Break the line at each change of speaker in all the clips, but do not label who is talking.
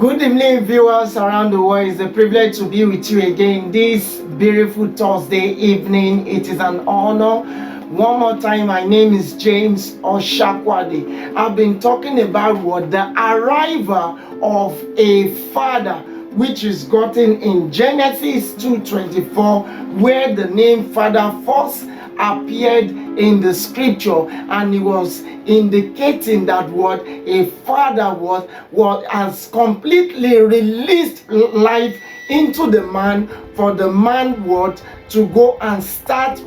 Good evening, viewers around the world. It's a privilege to be with you again this beautiful Thursday evening. It is an honor. One more time, my name is James Osakuade. I've been talking about the arrival of a father, which is gotten in Genesis 2:24, where the name Father first appeared in the scripture, and it was indicating that what a father was has completely released life into the man, for the man to go and start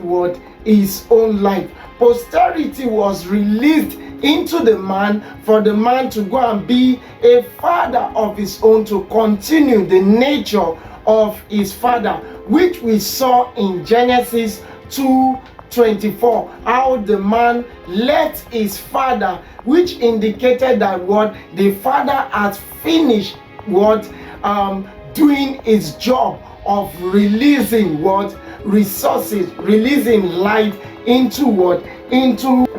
his own life. Posterity was released into the man, for the man to go and be a father of his own, to continue the nature of his father, which we saw in Genesis 2:24, how the man left his father, which indicated that the father has finished doing his job of releasing resources, releasing life into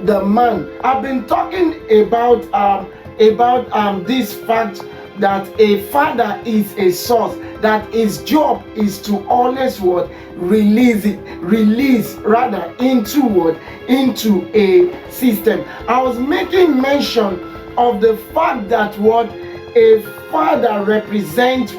the man. I've been talking about this fact that a father is a source, that his job is to always release into a system. I was making mention of the fact that a father represents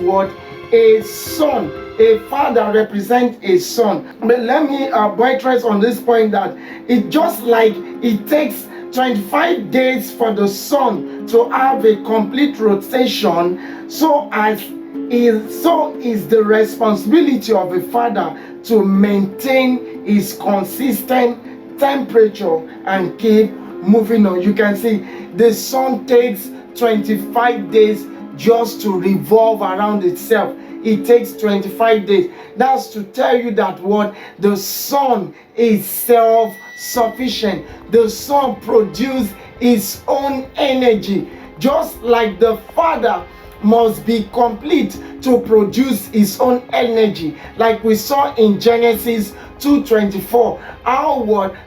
a son. A father represents a son. But let me buttress on this point that it just like it takes 25 days for the sun to have a complete rotation, so is the responsibility of a father to maintain his consistent temperature and keep moving on. You can see the sun takes 25 days just to revolve around itself. It takes 25 days. That's to tell you that the sun is self-sufficient. The sun produces its own energy, just like the father must be complete to produce his own energy, like we saw in Genesis 2:24, how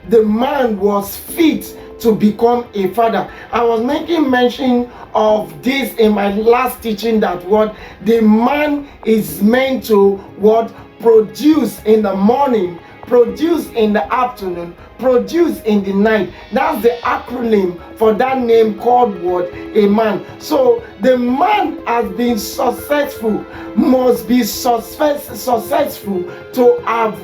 the man was fit to become a father. I was making mention of this in my last teaching, that the man is meant to produce in the morning, produce in the afternoon, produce in the night. That's the acronym for that name called a man. So the man has been successful, must be successful to have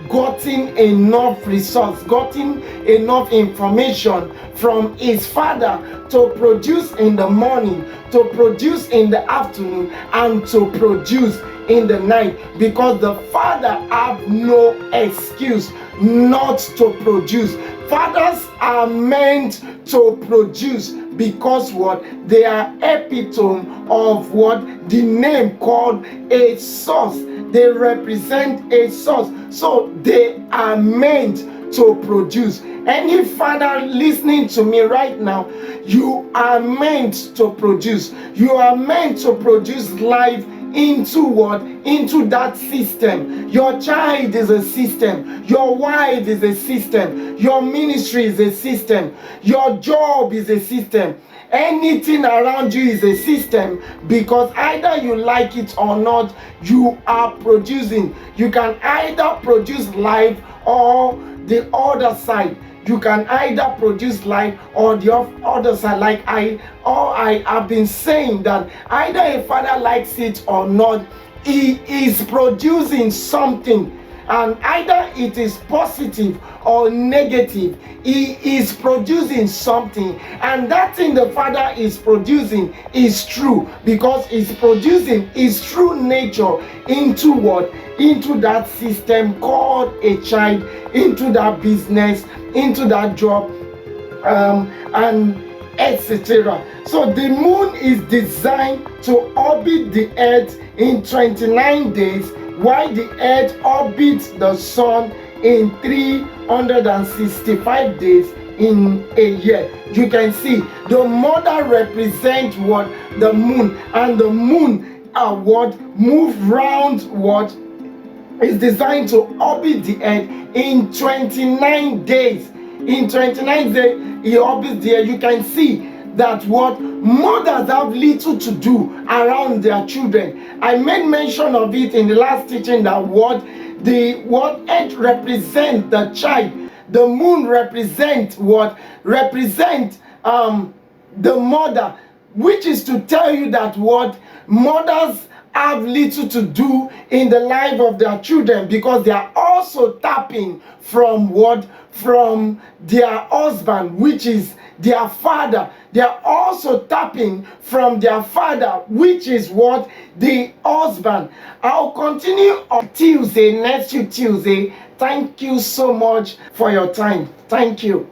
gotten enough resource, gotten enough information from his father to produce in the morning, to produce in the afternoon, and to produce in the night, because the father have no excuse not to produce. Fathers are meant to produce because they are epitome of the name called a source. They represent a source, so they are meant to produce. Any father listening to me right now, you are meant to produce. You are meant to produce life into that system. Your child is a system. Your wife is a system. Your ministry is a system. Your job is a system. Anything around you is a system, because either you like it or not, you are producing. You can either produce life or the other side. You can either produce life or the other side. Like I have been saying, that either a father likes it or not, he is producing something, and either it is positive or negative, he is producing something, and that thing the father is producing is true, because he's producing his true nature into that system called a child, into that business, into that job, and etc. So the moon is designed to orbit the earth in 29 days, while the earth orbits the sun in 365 days in a year. You can see the mother represents the moon, and the moon move round is designed to orbit the earth in 29 days. In 29 days, he orbits the earth. You can see that mothers have little to do around their children. I made mention of it in the last teaching that what earth represent the child, the moon represent what represent the mother, which is to tell you that what mothers have little to do in the life of their children, because they are also tapping from what from their husband, which is their father. They are also tapping from their father, which is what the husband. I'll continue on Tuesday, next Tuesday. Thank you so much for your time. Thank you.